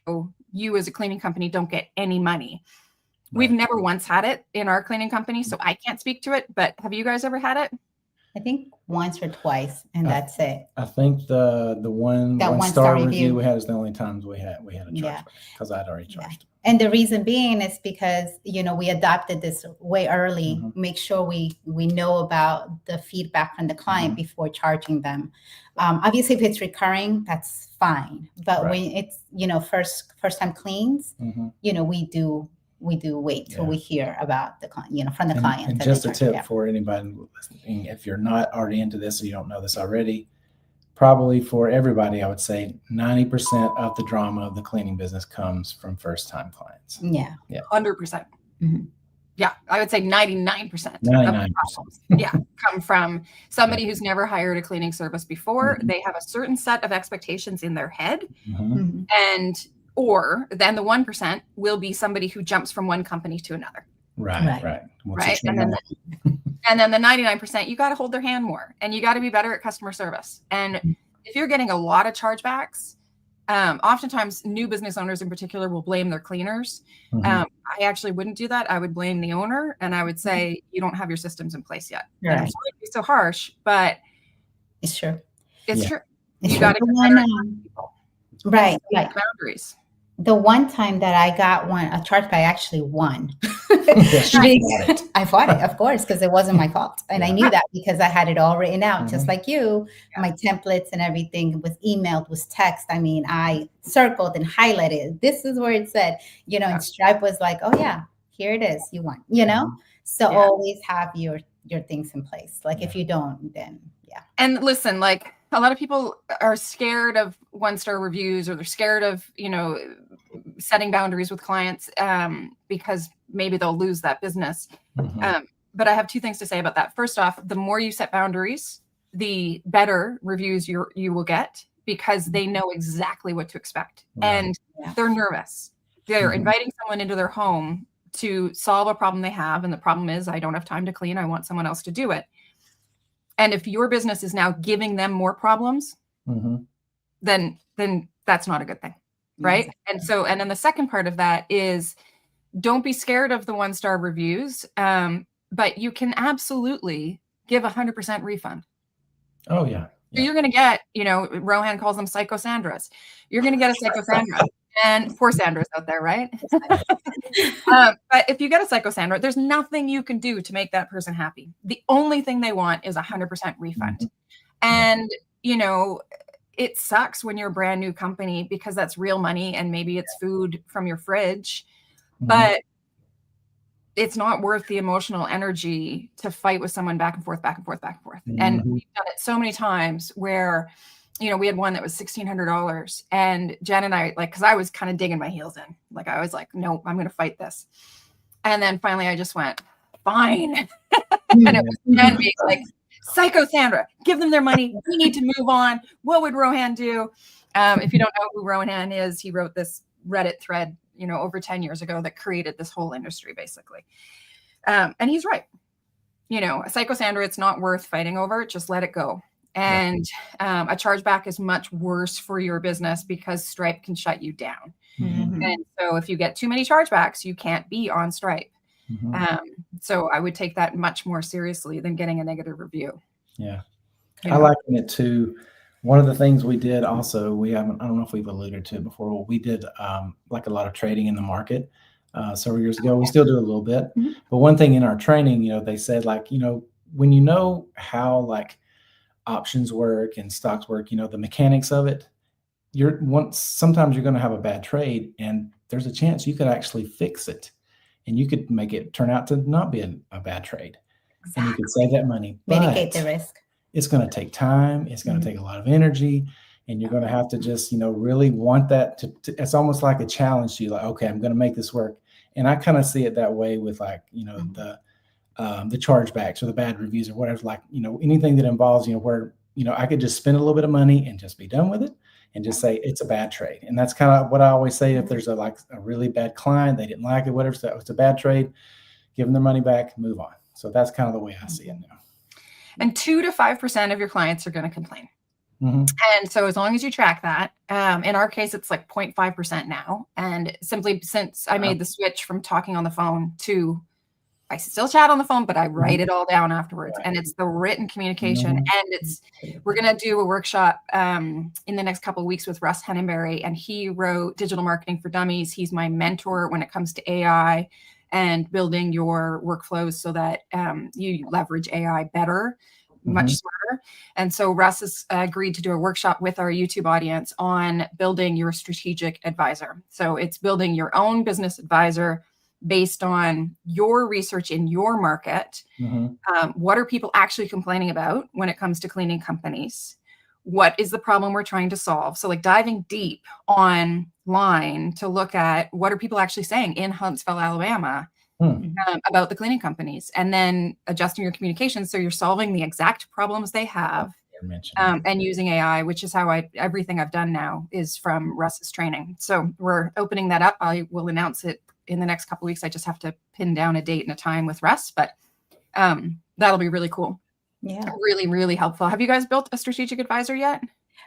So you as a cleaning company don't get any money. We've never once had it in our cleaning company, so I can't speak to it. But have you guys ever had it? I think once or twice, and that's it. I think the one star review we had is the only times we had a chargeback, because I'd already charged. And the reason being is because, you know, we adopted this way early, make sure we know about the feedback from the client before charging them. Obviously, if it's recurring, that's fine. But when it's, you know, first time cleans, you know, we do wait till we hear about the client, you know, from the client. And just a tip for anybody listening, if you're not already into this or you don't know this already, probably for everybody, I would say 90% of the drama of the cleaning business comes from first-time clients. Yeah. 100%. Yeah, I would say 99%. 99%. Come from somebody who's never hired a cleaning service before. They have a certain set of expectations in their head, or then the 1% will be somebody who jumps from one company to another. Right. And then the 99%, you got to hold their hand more, and you got to be better at customer service. And if you're getting a lot of chargebacks, oftentimes new business owners in particular will blame their cleaners. I actually wouldn't do that. I would blame the owner, and I would say, you don't have your systems in place yet. And I'm sorry to be so harsh, but it's true. It's true. You got to get better at people. Right. Boundaries. The one time that I got a chargeback, I actually won. I fought it, of course, because it wasn't my fault. And I knew that because I had it all written out, just like you, my templates and everything was emailed, was text. I mean, I circled and highlighted. This is where it said, you know, and Stripe was like, oh yeah, here it is. You won, you know? So always have your things in place. Like if you don't, then And listen, like a lot of people are scared of 1-star reviews, or they're scared of, you know, setting boundaries with clients because maybe they'll lose that business. But I have two things to say about that. First off, the more you set boundaries, the better reviews you will get, because they know exactly what to expect. And they're nervous. They're inviting someone into their home to solve a problem they have. And the problem is, I don't have time to clean. I want someone else to do it. And if your business is now giving them more problems, then that's not a good thing. Right. And then the second part of that is, don't be scared of the 1-star reviews. But you can absolutely give 100% refund. Oh yeah. So you're going to get, you know, Rohan calls them psycho Sandras. You're going to get a psycho Sandra, and poor Sandra's out there. Right. But if you get a psycho Sandra, there's nothing you can do to make that person happy. The only thing they want is 100% refund. And, you know, it sucks when you're a brand new company, because that's real money, and maybe it's food from your fridge, but it's not worth the emotional energy to fight with someone back and forth. And we've done it so many times where, you know, we had one that was $1,600, and Jen and I, like, cause I was kind of digging my heels in, like, I was like, no, I'm going to fight this. And then finally I just went, fine. And it was Jen being like, psycho Sandra, give them their money. We need to move on. What would Rohan do? If you don't know who Rohan is, he wrote this Reddit thread, you know, over 10 years ago that created this whole industry, basically. And he's right. You know, a psycho Sandra, it's not worth fighting over. Just let it go. And a chargeback is much worse for your business, because Stripe can shut you down. And so if you get too many chargebacks, you can't be on Stripe. So I would take that much more seriously than getting a negative review. Yeah. I liken it to one of the things we did also, I don't know if we've alluded to it before, we did like a lot of trading in the market several years ago. We still do a little bit. But one thing in our training, you know, they said, like, you know, when you know how like options work and stocks work, you know, the mechanics of it, sometimes you're going to have a bad trade, and there's a chance you could actually fix it, and you could make it turn out to not be a bad trade. And you could save that money. Mitigate the risk. It's going to take time. It's going to take a lot of energy, and you're going to have to just, you know, really want that it's almost like a challenge to you. Like, okay, I'm going to make this work. And I kind of see it that way with, like, you know, the chargebacks or the bad reviews or whatever, like, you know, anything that involves, you know, where, you know, I could just spend a little bit of money and just be done with it and just say it's a bad trade. And that's kind of what I always say. If there's a really bad client, they didn't like it, whatever, so it's a bad trade, give them their money back, move on. So that's kind of the way I see it now. And 2 to 5% of your clients are going to complain. And so as long as you track that, in our case, it's like 0.5% now. And simply since I made the switch from talking on the phone to I still chat on the phone, but I write it all down afterwards. Right. And it's the written communication. And we're going to do a workshop in the next couple of weeks with Russ Henneberry. And he wrote Digital Marketing for Dummies. He's my mentor when it comes to AI and building your workflows so that you leverage AI better, much smarter. And so Russ has agreed to do a workshop with our YouTube audience on building your strategic advisor. So it's building your own business advisor based on your research in your market. What are people actually complaining about when it comes to cleaning companies? What is the problem we're trying to solve? So like diving deep online to look at what are people actually saying in Huntsville, Alabama about the cleaning companies, and then adjusting your communications so you're solving the exact problems they have, and using AI, which is how everything I've done now is from Russ's training. So we're opening that up. I will announce it in the next couple of weeks. I just have to pin down a date and a time with Russ, but that'll be really cool. Yeah. Really, really helpful. Have you guys built a strategic advisor yet?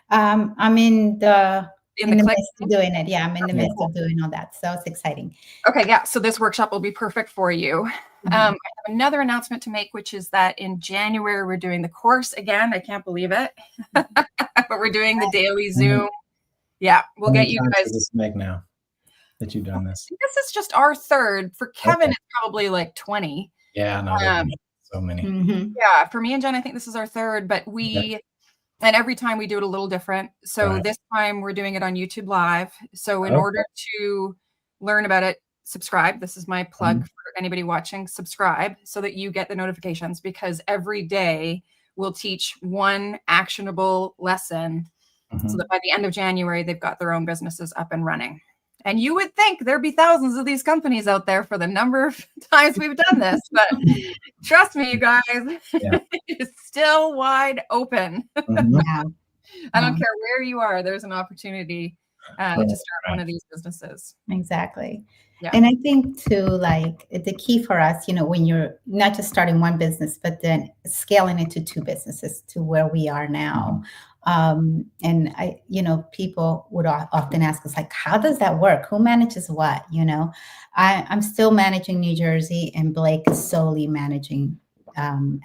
I'm in the midst of doing it. Yeah, I'm in the midst Cool. of doing all that. So it's exciting. Okay, yeah. So this workshop will be perfect for you. I have another announcement to make, which is that in January, we're doing the course again. I can't believe it. But we're doing the daily Zoom. Yeah, we'll get you guys. This make now that you've done this. This is just our third. For Kevin, it's probably like 20. Yeah, no, so many. Yeah, for me and Jen, I think this is our third, but and every time we do it a little different. So this time we're doing it on YouTube Live. So in order to learn about it, subscribe. This is my plug for anybody watching. Subscribe so that you get the notifications, because every day we'll teach one actionable lesson so that by the end of January, they've got their own businesses up and running. And you would think there'd be thousands of these companies out there for the number of times we've done this, but trust me, you guys, it's still wide open. I don't care where you are. There's an opportunity to start one of these businesses. Exactly. Yeah. And I think too, like the key for us, when you're not just starting one business, but then scaling it to two businesses to where we are now. And people would often ask us, like, how does that work? Who manages what? I'm still managing New Jersey, and Blake is solely managing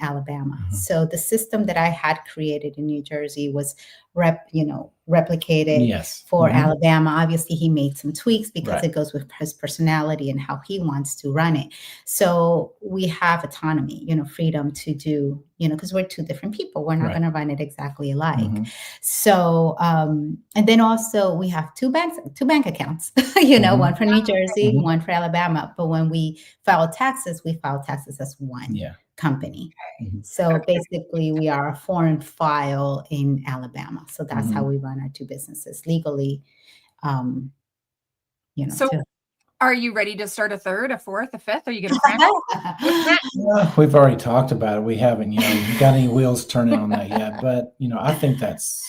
Alabama. So the system that I had created in New Jersey was replicated for Alabama. Obviously, he made some tweaks because it goes with his personality and how he wants to run it. So we have autonomy, freedom to do, because we're two different people. We're not going to run it exactly alike. So, and then also we have two bank accounts, one for New Jersey, one for Alabama. But when we file taxes as one company. So basically we are a foreign file in Alabama. So that's how we run our two businesses legally. So are you ready to start a third, a fourth, a fifth? Are you going to We've already talked about it. We haven't, got any wheels turning on that yet. But, I think that's,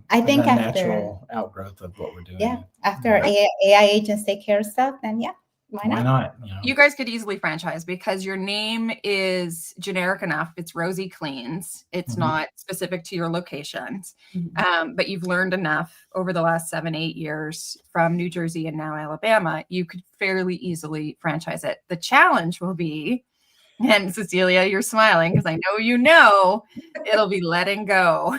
I think a natural outgrowth of what we're doing. Yeah. After AI agents take care of stuff, then why not? You guys could easily franchise because your name is generic enough. It's Rosie Cleans. It's not specific to your locations. But you've learned enough over the last 7-8 years from New Jersey and now Alabama. You could fairly easily franchise it. The challenge will be, and Cecilia, you're smiling because I know it'll be letting go.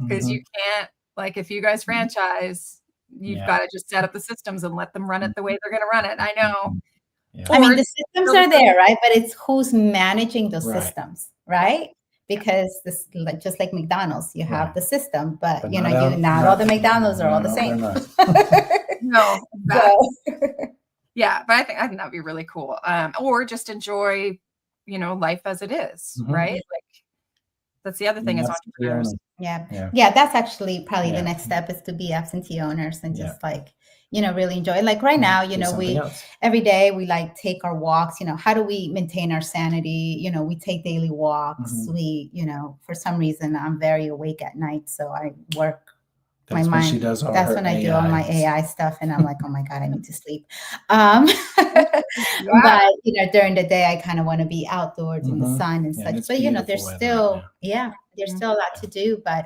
Because you can't, like, if you guys franchise, you've got to just set up the systems and let them run it the way they're going to run it. I know. I mean, the systems are there, right? But it's who's managing those systems, right? Because this, just like McDonald's, you have the system, but not all the McDonald's are all the same. No. Yeah, but I think that'd be really cool. Or just enjoy, life as it is, right? Like, that's the other thing as entrepreneurs. Yeah, that's actually probably the next step is to be absentee owners and just really enjoy it. Like right now, we every day we take our walks. How do we maintain our sanity? We take daily walks. We, for some reason I'm very awake at night, so I work my mind. That's when I do all my AI stuff, and I'm like, oh my God, I need to sleep. But during the day, I kind of want to be outdoors in the sun and such. But there's still there's still a lot to do. But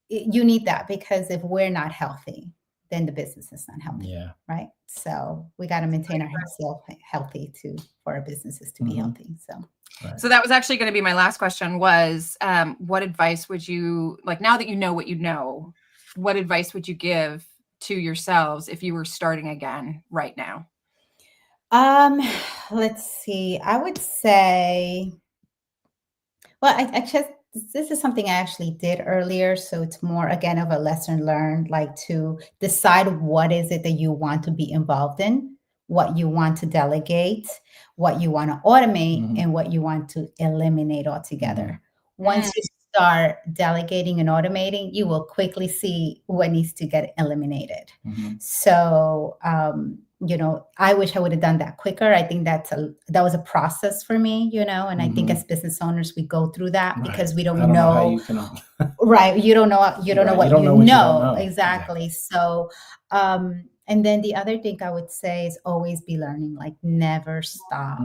you need that, because if we're not healthy, then the business is not healthy. Yeah. Right. So we got to maintain our health healthy for our businesses to be healthy. So. Right. So that was actually going to be my last question was, what advice would you, like, now that you know what you know, what advice would you give to yourselves if you were starting again right now? Let's see. I would say, well, I just, this is something I actually did earlier. So it's more, again, of a lesson learned, like to decide what is it that you want to be involved in, what you want to delegate, what you want to automate, and what you want to eliminate altogether. Once you start delegating and automating, you will quickly see what needs to get eliminated. So, you know, I wish I would have done that quicker. I think that was a process for me, you know, and I think as business owners, we go through that because we don't know how you can, right. You don't know what you don't know. Exactly. Yeah. So, and then the other thing I would say is always be learning, like never stop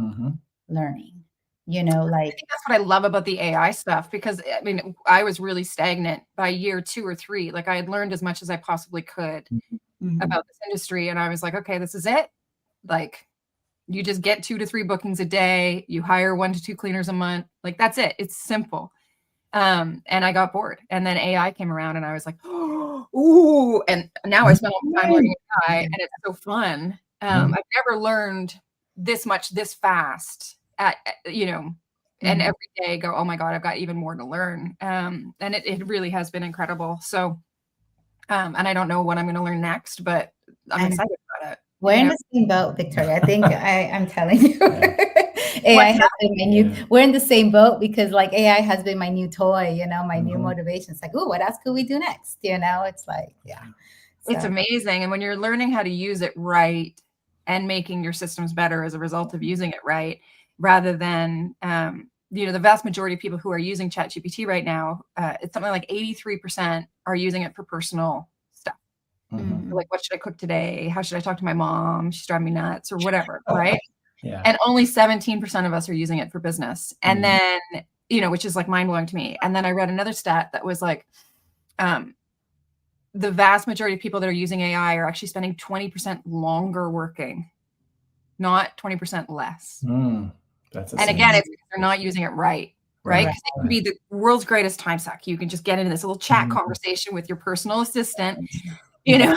learning, you know, like. I think that's what I love about the AI stuff, because I mean, I was really stagnant by year 2 or 3. Like I had learned as much as I possibly could about this industry. And I was like, okay, this is it. Like you just get 2 to 3 bookings a day. You hire 1 to 2 cleaners a month. Like that's it. It's simple. And I got bored, and then AI came around and I was like, oh, ooh. And now I spend all my time learning AI, and it's so fun. I've never learned this much, this fast you know, and every day go, oh my God, I've got even more to learn. And it really has been incredible. So, and I don't know what I'm going to learn next, but I'm excited about it. We're in the same boat, Victoria. I think I'm telling you. AI has been my new, we're in the same boat because like AI has been my new toy, you know, my new motivation. It's like, oh, what else could we do next? You know, it's like, yeah. So. It's amazing. And when you're learning how to use it right and making your systems better as a result of using it right, rather than, you know, the vast majority of people who are using ChatGPT right now, it's something like 83% are using it for personal stuff. Like, what should I cook today? How should I talk to my mom? She's driving me nuts, or whatever, right? Yeah. And only 17% of us are using it for business. And then, you know, which is like mind blowing to me. And then I read another stat that was like, the vast majority of people that are using AI are actually spending 20% longer working, not 20% less. That's and again, it's because they're not using it right? Because it can be the world's greatest time suck. You can just get into this little chat conversation with your personal assistant, you know,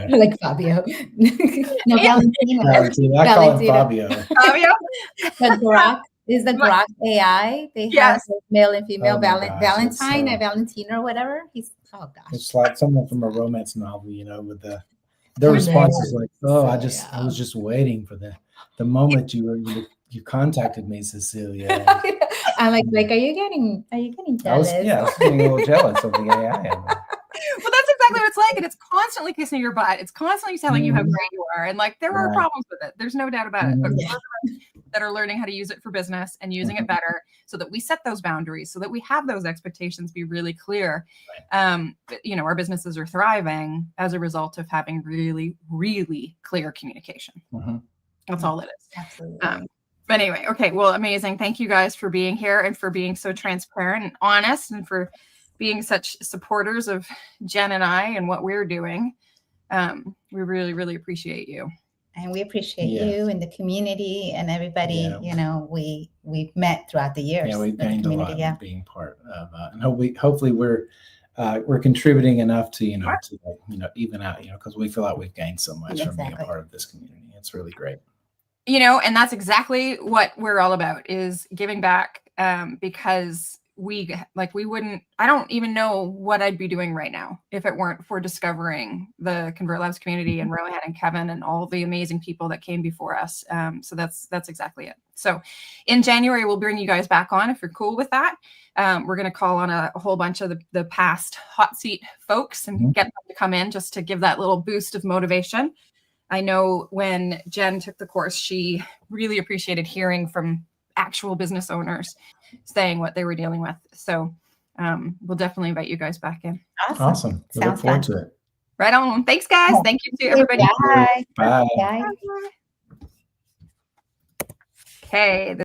like Fabio. No, Valentino. I call him Fabio. Fabio? The Grok is the Grok AI. They have male and female Valentine and Valentino or whatever. He's It's like someone from a romance novel, you know, with their response is like, oh, I was just waiting for the moment you contacted me, Cecilia. I'm like, are you getting jealous? I was getting a little jealous of the AI. Well, that's exactly what it's like. And it's constantly kissing your butt. It's constantly telling you how great you are. And like, there are problems with it. There's no doubt about it. But those of us that are learning how to use it for business and using it better, so that we set those boundaries, so that we have those expectations be really clear. You know, our businesses are thriving as a result of having really, really clear communication. That's all it is. Absolutely. But anyway, okay. Well, amazing. Thank you guys for being here and for being so transparent and honest, and for being such supporters of Jen and I and what we're doing. We really, really appreciate you. And we appreciate you and the community and everybody, you know, we've met throughout the years. Yeah, we've gained a lot being part of, and hopefully we're contributing enough to, even out, because we feel like we've gained so much from being a part of this community. It's really great. You know, and that's exactly what we're all about, is giving back, because I don't even know what I'd be doing right now if it weren't for discovering the Convert Labs community and Rohan and Kevin and all the amazing people that came before us. So that's exactly it. So in January, we'll bring you guys back on if you're cool with that. We're going to call on a whole bunch of the past hot seat folks and get them to come in just to give that little boost of motivation. I know when Jen took the course, she really appreciated hearing from actual business owners saying what they were dealing with. So we'll definitely invite you guys back in. Awesome. We look forward to it. Right on. Thanks, guys. Thank you to everybody. Bye. Bye. Bye. Okay.